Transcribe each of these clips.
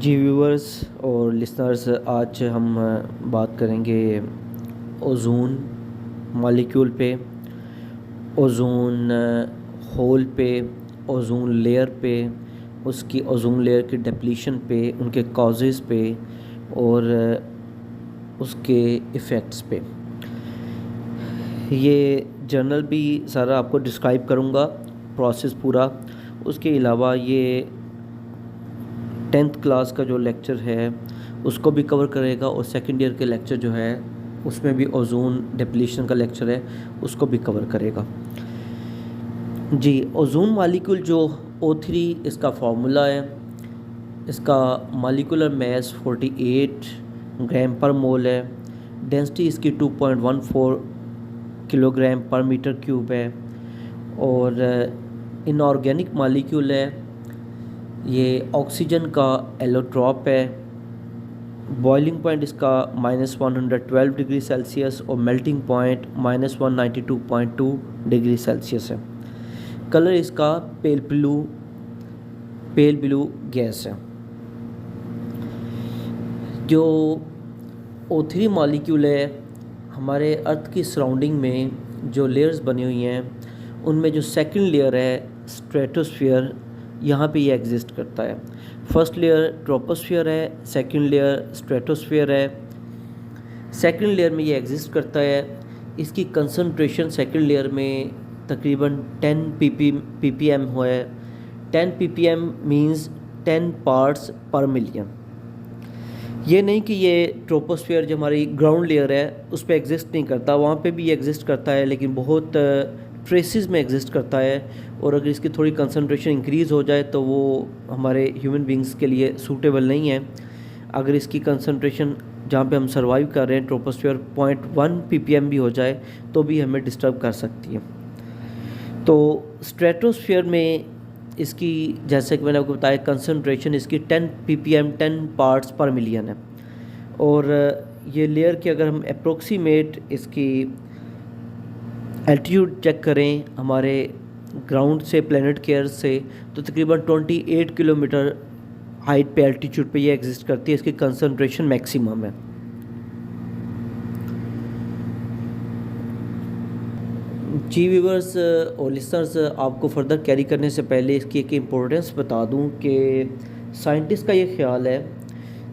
जी viewers और listeners, आज हम बात करेंगे ओजोन मॉलिक्यूल पे, ओजोन होल पे, ओजोन लेयर पे, उसकी ओजोन लेयर की डिप्लीशन पे, उनके कॉजेज़ पे और उसके इफ़ेक्ट्स पे। ये जर्नल भी सारा आपको डिस्क्राइब करूँगा, प्रोसेस पूरा। उसके अलावा ये 10th क्लास का जो लेक्चर है उसको भी कवर करेगा और सेकेंड ईयर के लेक्चर जो है उसमें भी ओजोन डिप्लीशन का लेक्चर है, उसको भी कवर करेगा। जी, ओजोन मॉलिक्यूल जो O3 इसका फार्मूला है। इसका मॉलिक्यूलर मास 48 ग्राम पर मोल है। डेंसिटी इसकी 2.14 किलोग्राम पर मीटर क्यूब है और इनऑर्गेनिक मॉलिक्यूल है। ये ऑक्सीजन का एलोट्रॉप है। बॉइलिंग पॉइंट इसका -112 डिग्री सेल्सियस और मेल्टिंग पॉइंट -192.2 डिग्री सेल्सियस है। कलर इसका पेल ब्लू गैस है। जो O3 मॉलिक्यूल है, हमारे अर्थ की सराउंडिंग में जो लेयर्स बनी हुई हैं उनमें जो सेकंड लेयर है स्ट्रेटोस्फीयर, यहाँ पे ये एग्जिस्ट करता है। फर्स्ट लेयर ट्रोपोस्फीयर है, सेकंड लेयर स्ट्रेटोस्फीयर है। सेकंड लेयर में ये एग्जिस्ट करता है। इसकी कंसंट्रेशन सेकंड लेयर में तकरीबन 10 ppm है। 10 ppm मींस 10 पार्ट्स पर मिलियन। ये नहीं कि ये ट्रोपोस्फीयर जो हमारी ग्राउंड लेयर है उस पर एग्जिस्ट नहीं करता, वहाँ पे भी एग्जिस्ट करता है, लेकिन बहुत ट्रेसिस में एग्जिस्ट करता है। और अगर इसकी थोड़ी कंसंट्रेशन इंक्रीज़ हो जाए तो वो हमारे ह्यूमन बींग्स के लिए सूटेबल नहीं है। अगर इसकी कंसंट्रेशन जहाँ पे हम सर्वाइव कर रहे हैं ट्रोपोस्फीयर 0.1 ppm भी हो जाए तो भी हमें डिस्टर्ब कर सकती है। तो स्ट्रेटोस्फीयर में इसकी, जैसे कि मैंने आपको बताया, कंसंट्रेशन इसकी 10 ppm 10 पार्ट्स पर मिलियन है। और ये लेयर की अगर हम अप्रोक्सीमेट इसकी एल्टीट्यूड चेक करें हमारे ग्राउंड से, प्लेनेट के अर्थ से, तो तकरीबन 28 किलोमीटर हाइट पे, एल्टीट्यूड पे ये एग्जिस्ट करती है। इसकी कंसंट्रेशन मैक्सिमम है। जी व्यूवर्स और लिसनर्स, आपको फर्दर कैरी करने से पहले इसकी एक इम्पोर्टेंस बता दूं कि साइंटिस्ट का ये ख्याल है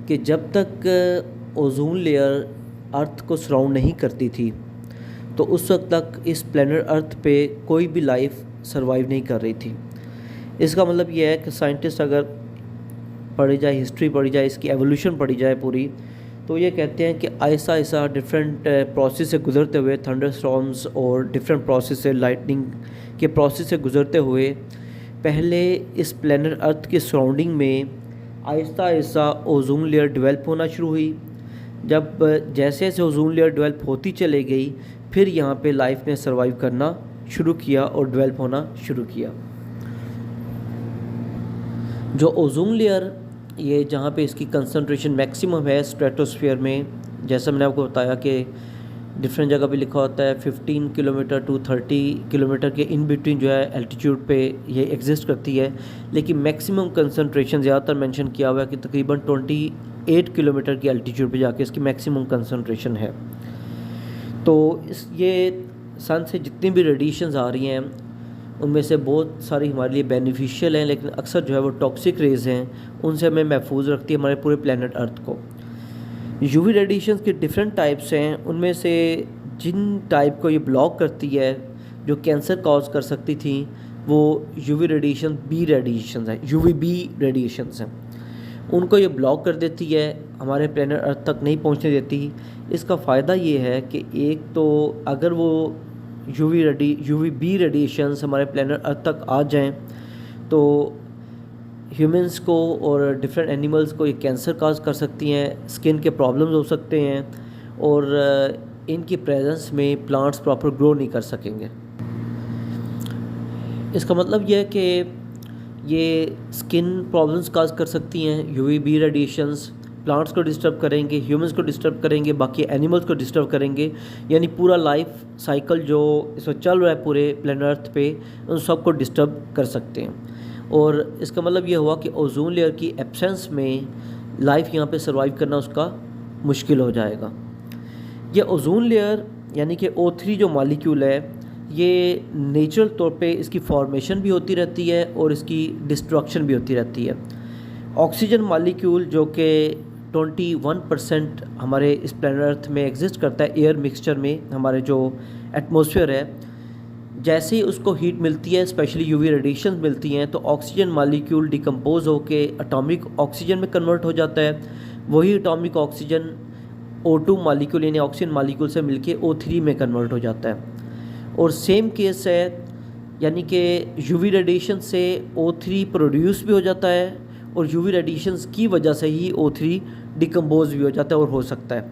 कि जब तक ओजोन लेयर अर्थ को सराउंड नहीं करती थी तो उस वक्त तक इस प्लेनेट अर्थ पे कोई भी लाइफ सरवाइव नहीं कर रही थी। इसका मतलब ये है कि साइंटिस्ट अगर पढ़ी जाए, हिस्ट्री पढ़ी जाए, इसकी एवोल्यूशन पढ़ी जाए पूरी, तो ये कहते हैं कि ऐसा ऐसा डिफरेंट प्रोसेस से गुजरते हुए, थंडरस्टॉर्म्स और डिफरेंट प्रोसेस से, लाइटनिंग के प्रोसेस से गुजरते हुए, पहले इस प्लेनेट अर्थ के सराउंडिंग में Aahista Aahista ozone layer develop होना शुरू हुई। जब जैसे जैसे ओजोन लेयर डेवलप होती चली गई, फिर यहाँ पे लाइफ ने सर्वाइव करना शुरू किया और डेवलप होना शुरू किया। जो ओजोन लेयर, ये जहाँ पे इसकी कंसंट्रेशन मैक्सिमम है स्ट्रेटोस्फीयर में, जैसा मैंने आपको बताया कि डिफरेंट जगह पे लिखा होता है 15 किलोमीटर टू 30 किलोमीटर के इन बिटवीन जो है एल्टीट्यूड पे ये एग्जिस्ट करती है। लेकिन मैक्सिमम कंसंट्रेशन ज़्यादातर मेंशन किया हुआ है कि तकरीबन 28 किलोमीटर की एल्टीट्यूड पे जाके इसकी मैक्सिमम कंसंट्रेशन है। तो ये सन से जितनी भी रेडिएशंस आ रही हैं उनमें से बहुत सारी हमारे लिए बेनिफिशियल हैं, लेकिन अक्सर जो है वो टॉक्सिक रेज़ हैं, उनसे हमें महफूज रखती है हमारे पूरे प्लेनेट अर्थ को। यूवी रेडिएशंस के डिफरेंट टाइप्स हैं। उनमें से जिन टाइप को ये ब्लॉक करती है, जो कैंसर कॉज कर सकती थी, वो यूवी रेडिएशन बी रेडिएशंस हैं, UVB रेडिएशंस हैं। उनको ये ब्लॉक कर देती है, हमारे प्लेनेट अर्थ तक नहीं पहुंचने देती। इसका फ़ायदा ये है कि एक तो अगर वो UVB रेडिएशंस हमारे प्लेनेट अर्थ तक आ जाएं तो ह्यूमंस को और डिफरेंट एनिमल्स को ये कैंसर काज कर सकती हैं, स्किन के प्रॉब्लम्स हो सकते हैं और इनकी प्रेजेंस में प्लांट्स प्रॉपर ग्रो नहीं कर सकेंगे। इसका मतलब यह है कि ये स्किन प्रॉब्लम्स काज कर सकती हैं। UVB रेडिएशंस प्लांट्स को डिस्टर्ब करेंगे, ह्यूमंस को डिस्टर्ब करेंगे, बाकी एनिमल्स को डिस्टर्ब करेंगे, यानी पूरा लाइफ साइकिल जो इसमें चल रहा है पूरे प्लेनेट अर्थ पे, उन सब को डिस्टर्ब कर सकते हैं। और इसका मतलब ये हुआ कि ओजोन लेयर की एब्सेंस में लाइफ यहाँ पे सर्वाइव करना उसका मुश्किल हो जाएगा। ये ओजोन लेयर यानी कि O3 जो मॉलिक्यूल है, ये नेचुरल तौर पे इसकी फॉर्मेशन भी होती रहती है और इसकी डिस्ट्रक्शन भी होती रहती है। ऑक्सीजन मॉलिक्यूल जो कि 21% हमारे इस प्लैनेट अर्थ में एग्जिस्ट करता है एयर मिक्सचर में, हमारे जो एटमॉस्फेयर है, जैसे ही उसको हीट मिलती है, स्पेशली यूवी रेडिएशन मिलती हैं, तो ऑक्सीजन मॉलिक्यूल डिकम्पोज होके एटॉमिक ऑक्सीजन में कन्वर्ट हो जाता है। वही एटॉमिक ऑक्सीजन O2 मॉलिक्यूल यानी ऑक्सीजन मॉलिक्यूल से मिलके O3 में कन्वर्ट हो जाता है। और सेम केस है, यानी कि यूवी रेडिएशन से O3 प्रोड्यूस भी हो जाता है और यूवी रेडिएशंस की वजह से ही O3 डिकम्पोज भी हो जाता है और हो सकता है।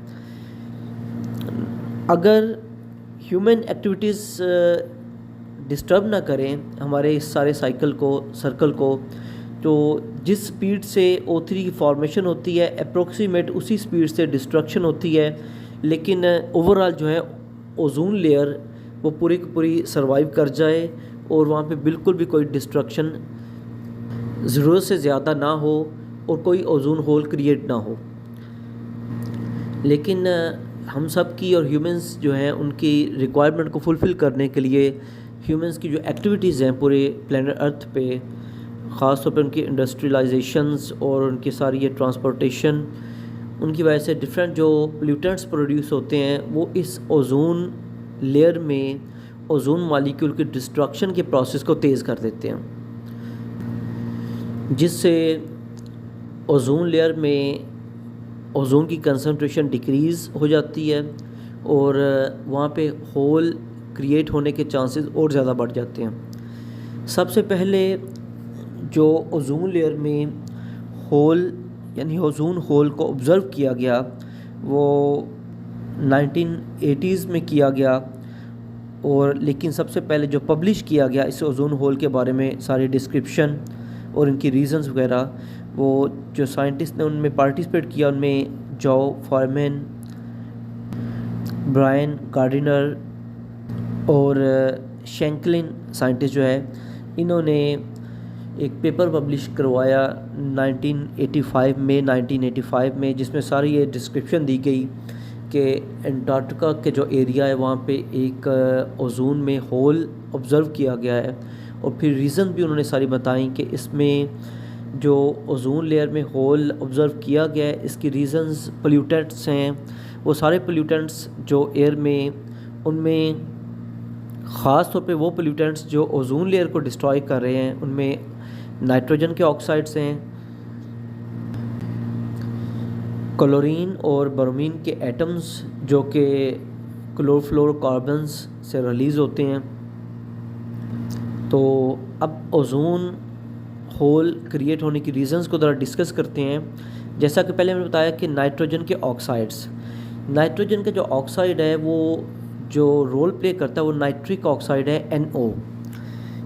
अगर ह्यूमन एक्टिविटीज़ डिस्टर्ब ना करें हमारे इस सारे सर्कल को, तो जिस स्पीड से O3 की फॉर्मेशन होती है अप्रोक्सीमेट उसी स्पीड से डिस्ट्रक्शन होती है, लेकिन ओवरऑल जो है ओजोन लेयर वो पूरी की पूरी सर्वाइव कर जाए और वहाँ पे बिल्कुल भी कोई डिस्ट्रक्शन ज़रूरत से ज़्यादा ना हो और कोई ओजोन होल क्रिएट ना हो। लेकिन हम सब की और ह्यूमंस जो हैं उनकी रिक्वायरमेंट को फुलफ़िल करने के लिए ह्यूमंस की जो एक्टिविटीज़ हैं पूरे प्लैनेट अर्थ पे, ख़ास तौर पर उनकी इंडस्ट्रियलाइजेशंस और उनकी सारी ये ट्रांसपोर्टेशन, उनकी वजह से डिफरेंट जो पोल्यूटेंट्स प्रोड्यूस होते हैं वो इस ओजोन लेयर में ओजोन मॉलिक्यूल की डिस्ट्रक्शन के प्रोसेस को तेज़ कर देते हैं, जिससे ओजोन लेयर में ओजोन की कंसंट्रेशन डिक्रीज़ हो जाती है और वहाँ पे होल क्रिएट होने के चांसेस और ज़्यादा बढ़ जाते हैं। सबसे पहले जो ओजोन लेयर में होल यानी ओजोन होल को ऑब्ज़र्व किया गया वो 1980s में किया गया, और लेकिन सबसे पहले जो पब्लिश किया गया इस ओजोन होल के बारे में सारी डिस्क्रिप्शन और इनकी रीज़न्स वगैरह, वो जो साइंटिस्ट ने उनमें पार्टिसिपेट किया उनमें जो फॉरमैन, ब्रायन गार्डिनर और शेंकलिन साइंटिस्ट जो है, इन्होंने एक पेपर पब्लिश करवाया 1985 में जिसमें सारी ये डिस्क्रिप्शन दी गई कि अंटार्कटिका के जो एरिया है वहाँ पे एक ओजोन में होल ऑब्ज़र्व किया गया है, और फिर रीज़न भी उन्होंने सारी बताई कि इसमें जो ओजोन लेयर में होल ऑब्ज़र्व किया गया है इसकी रीज़न्स पोल्यूटेंट्स हैं। वो सारे पोल्यूटेंट्स जो एयर में, उनमें ख़ास तौर पे वो पोल्यूटेंट्स जो ओजोन लेयर को डिस्ट्रॉय कर रहे हैं, उनमें नाइट्रोजन के ऑक्साइड्स हैं, क्लोरीन और ब्रोमीन के एटम्स जो कि क्लोरोफ्लोरोकार्बन्स से रिलीज़ होते हैं। तो अब ओजोन होल क्रिएट होने की रीज़न्स को ज़रा डिस्कस करते हैं। जैसा कि पहले मैंने बताया कि नाइट्रोजन के ऑक्साइड्स, नाइट्रोजन का जो ऑक्साइड है वो जो रोल प्ले करता है वो नाइट्रिक ऑक्साइड है NO।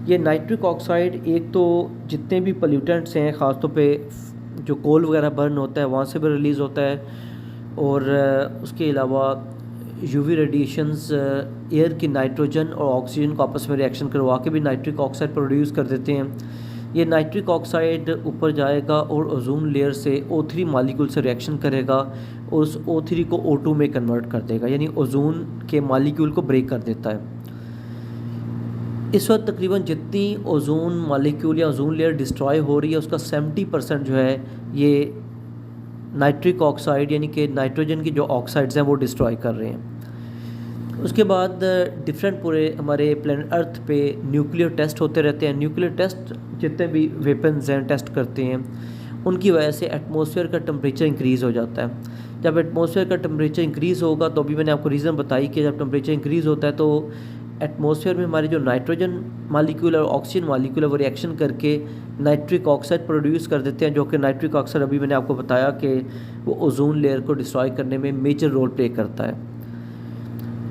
ये नाइट्रिक ऑक्साइड एक तो जितने भी पोल्यूटेंट्स हैं, ख़ासतौर पे जो कोल वगैरह बर्न होता है वहाँ से भी रिलीज़ होता है, और उसके अलावा यूवी रेडिएशंस एयर की नाइट्रोजन और ऑक्सीजन को आपस में रिएक्शन करवा के भी नाइट्रिक ऑक्साइड प्रोड्यूस कर देते हैं। ये नाइट्रिक ऑक्साइड ऊपर जाएगा और ओजोन लेयर से O3 मॉलिक्यूल से रिएक्शन करेगा और उस O3 को O2 में कन्वर्ट कर देगा, यानी ओजोन के मॉलिक्यूल को ब्रेक कर देता है। इस वक्त तकरीबन जितनी ओजोन मॉलिक्यूल या ओजोन लेयर डिस्ट्रॉय हो रही है उसका 70% जो है ये नाइट्रिक ऑक्साइड यानी कि नाइट्रोजन की जो ऑक्साइड्स हैं वो डिस्ट्रॉय कर रहे हैं। उसके बाद डिफरेंट पूरे हमारे प्लैनेट अर्थ पे न्यूक्लियर टेस्ट होते रहते हैं। न्यूक्लियर टेस्ट जितने भी वेपन्स हैं टेस्ट करते हैं, उनकी वजह से एटमॉस्फेयर का टेम्परेचर इंक्रीज़ हो जाता है। जब एटमॉस्फेयर का टेम्परेचर इंक्रीज़ होगा तो अभी मैंने आपको रीज़न बताई कि जब टेम्परेचर इंक्रीज़ होता है तो एटमॉस्फेयर में हमारे जो नाइट्रोजन मॉलिक्यूल और ऑक्सीजन मॉलिक्यूल है वो रिएक्शन करके नाइट्रिक ऑक्साइड प्रोड्यूस कर देते हैं, जो कि नाइट्रिक ऑक्साइड अभी मैंने आपको बताया कि वो ओजोन लेयर को डिस्ट्रॉय करने में मेजर रोल प्ले करता है।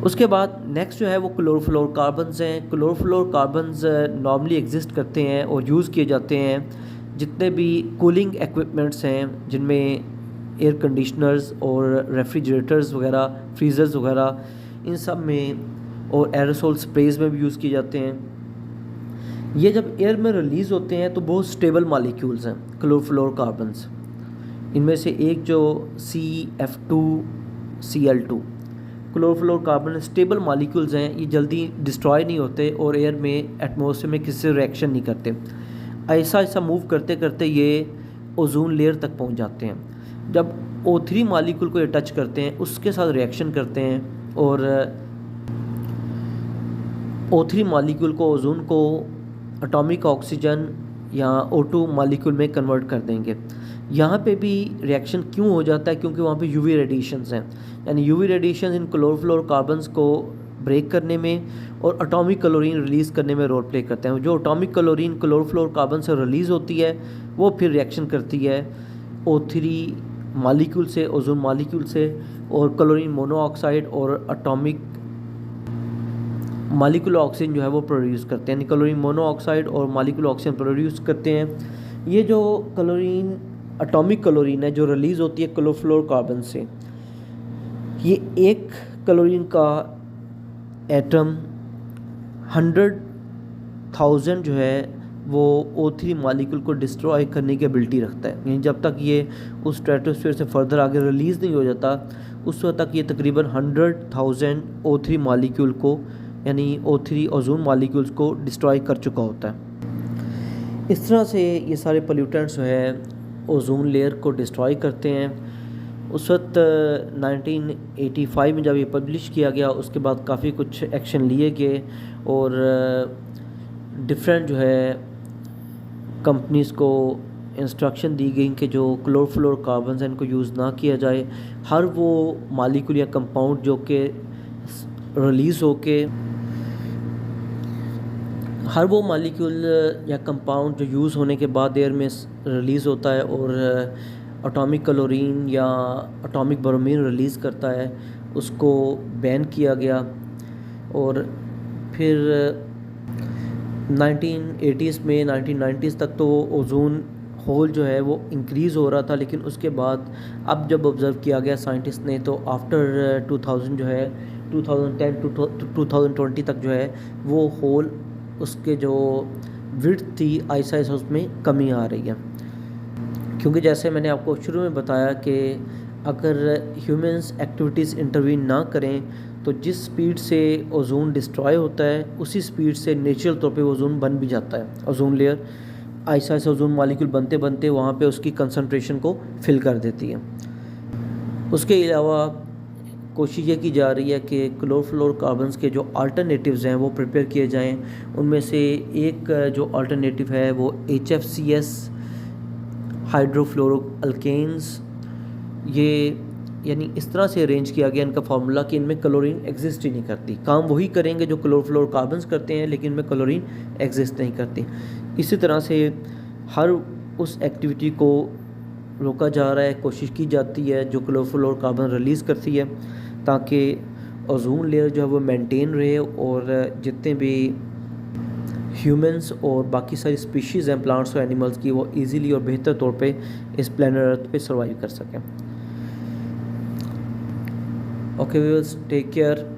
उसके बाद नेक्स्ट जो है वो क्लोरोफ्लोरोकार्बन्स हैं। क्लोरोफ्लोरोकार्बन्स नॉर्मली एग्जिस्ट करते हैं और यूज़ किए जाते हैं जितने भी कूलिंग इक्विपमेंट्स हैं, जिनमें एयर कंडीशनर्स और रेफ्रिजरेटर्स वगैरह, फ्रीज़र्स वगैरह, इन सब में, और एरोसोल स्प्रेज में भी यूज़ किए जाते हैं। ये जब एयर में रिलीज़ होते हैं तो बहुत स्टेबल मॉलिक्यूल्स हैं क्लोरोफ्लोरोकार्बन्स। इनमें से एक जो CF2Cl2 क्लोरोफ्लोरोकार्बन स्टेबल मॉलिक्यूल्स हैं, ये जल्दी डिस्ट्रॉय नहीं होते और एयर में एटमॉस्फेयर में किसी से रिएक्शन नहीं करते। ऐसा ऐसा मूव करते करते ये ओजोन लेयर तक पहुंच जाते हैं। जब O3 मॉलिक्यूल को ये टच करते हैं, उसके साथ रिएक्शन करते हैं और O3 मॉलिक्यूल को ओजोन को एटॉमिक ऑक्सीजन या O2 मॉलिक्यूल में कन्वर्ट कर देंगे। यहाँ पे भी रिएक्शन क्यों हो जाता है? क्योंकि वहाँ पे यूवी रेडिएशंस हैं, यानी यूवी रेडिएशन इन क्लोरोफ्लोरोकार्बन्स को ब्रेक करने में और एटॉमिक क्लोरीन रिलीज़ करने में रोल प्ले करते हैं। जो एटॉमिक क्लोरीन क्लोरोफ्लोरोकार्बन से रिलीज़ होती है वो फिर रिएक्शन करती है O3 मॉलिक्यूल से, ओजोन मॉलिक्यूल से, और क्लोरीन मोनोऑक्साइड और एटॉमिक मॉलिक्यूलर ऑक्सीजन जो है वो प्रोड्यूस करते हैं, यानी क्लोरीन मोनोऑक्साइड और मॉलिक्यूलर ऑक्सीजन प्रोड्यूस करते हैं। ये जो क्लोरीन एटॉमिक क्लोरीन है जो रिलीज़ होती है क्लोरोफ्लोरोकार्बन से, ये एक क्लोरीन का एटम 100,000 जो है वो O3 मॉलिक्यूल को डिस्ट्रॉय करने की एबिलिटी रखता है। यानी जब तक ये उस स्ट्रेटोस्फीयर से फर्दर आगे रिलीज़ नहीं हो जाता, उस वक्त तक ये तकरीबन 100,000 O3 मॉलिक्यूल को, यानी O3 ओजोन मॉलिक्यूल्स को डिस्ट्रॉय कर चुका होता है। इस तरह से ये सारे पोल्यूटेंट्स जो है ओजोन लेयर को डिस्ट्रॉय करते हैं। उस वक्त 1985 में जब ये पब्लिश किया गया, उसके बाद काफ़ी कुछ एक्शन लिए गए और डिफरेंट जो है कंपनीज़ को इंस्ट्रक्शन दी गई कि जो क्लोरोफ्लोरोकार्बन्स हैं इनको यूज़ ना किया जाए। हर वो मॉलिक्यूल या कंपाउंड जो कि रिलीज़ होके, हर वो मॉलिक्यूल या कंपाउंड जो यूज़ होने के बाद एयर में रिलीज़ होता है और एटॉमिक क्लोरीन या एटॉमिक ब्रोमीन रिलीज़ करता है, उसको बैन किया गया। और फिर 1980s में 1990s तक तो ओजोन होल जो है वो इंक्रीज़ हो रहा था, लेकिन उसके बाद अब जब ऑब्ज़र्व किया गया साइंटिस्ट ने, तो आफ्टर 2000 जो है 2010 टू 2020 तक जो है वो होल, उसके जो विड्थ थी ऐसा ऐसा उसमें कमी आ रही है। क्योंकि जैसे मैंने आपको शुरू में बताया कि अगर ह्यूमंस एक्टिविटीज़ इंटरवीन ना करें तो जिस स्पीड से ओजोन डिस्ट्रॉय होता है उसी स्पीड से नेचुरल तौर पे ओजोन बन भी जाता है। ओजोन लेयर ऐसा ऐसा ओजोन मॉलिक्यूल बनते बनते वहाँ पे उसकी कंसंट्रेशन को फिल कर देती है। उसके अलावा कोशिश ये की जा रही है कि क्लोरोफ्लोरोकार्बन्स के जो अल्टरनेटिव्स हैं वो प्रिपेयर किए जाएं। उनमें से एक जो अल्टरनेटिव है वो HFCS हाइड्रोफ्लोरोअल्केन्स, ये यानी इस तरह से अरेंज किया गया इनका फार्मूला कि इनमें क्लोरीन एग्जिस्ट ही नहीं करती। काम वही करेंगे जो क्लोरोफ्लोरोकार्बन्स करते हैं, लेकिन इनमें क्लोरीन एग्जिस्ट नहीं करती। इसी तरह से हर उस एक्टिविटी को रोका जा रहा है, कोशिश की जाती है जो क्लोरोफ्लोरोकार्बन रिलीज़ करती है, ताकि ओजोन लेयर जो है वो मेंटेन रहे और जितने भी ह्यूमंस और बाकी सारी स्पीशीज़ हैं प्लांट्स और एनिमल्स की, वो इजीली और बेहतर तौर पे इस प्लैनेट अर्थ पे सर्वाइव कर सकें। Okay viewers, take care.